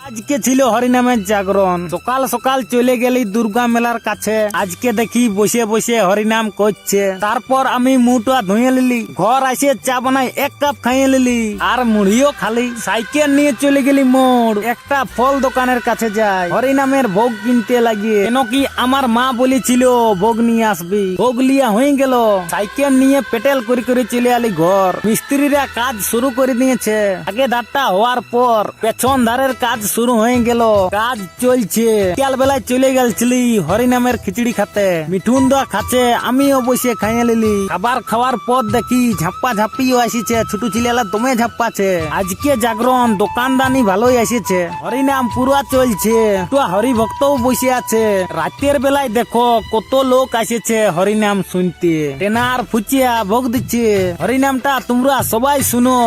আজকে ছিল হরিনামের জাগরণ। সকাল সকাল চলে গেলি দুর্গা মেলার কাছে। আজকে দেখি বসে বসে হরিনাম করছে। তারপর আমি মুটা ধুয়ে লিলি, ঘর আসে চা বানাই 1 কাপ খাইয়ে লিলি, আর মুড়িও খালি। সাইকেল নিয়ে চলে গেলি মোড়, একটা ফল দোকানের কাছে যাই, হরিনামের ভোগ কিনতে লাগিয়ে। কেন কি আমার মা বলেছিল ভোগ নিয়ে আসবি। ভোগ লিয়া হয়ে গেল, সাইকেল নিয়ে পেটেল করে করে চলে আলি ঘর। মিস্ত্রিরা কাজ শুরু করে দিয়েছে। আগে ধারটা হওয়ার পর পেছন ধারের কাজ শুরু হয়ে গেল। কাজ চলছে। বিকাল বেলায় চলে গেছিলি হরিনামের খিচুড়ি খাতে। মিঠুন দা খাচ্ছে, আমিও বসে খাইয়ে লিলি। খাবার খাওয়ার পর দেখি ঝাপ্পা ঝাপ্পিও আসিছে, ছোট ছেলেরা দমে ঝাপ্পাছে। আজকে জাগরণ, দোকানদানি ভালোই এসেছে। হরিনাম পুরা চলছে, তো হরি ভক্তও বসে আছে। রাতের বেলায় দেখো কত লোক এসেছে হরিনাম শুনতে। টেনার ফুচিয়া ভোগ দিচ্ছে। হরিনামটা তোমরা সবাই শুনো।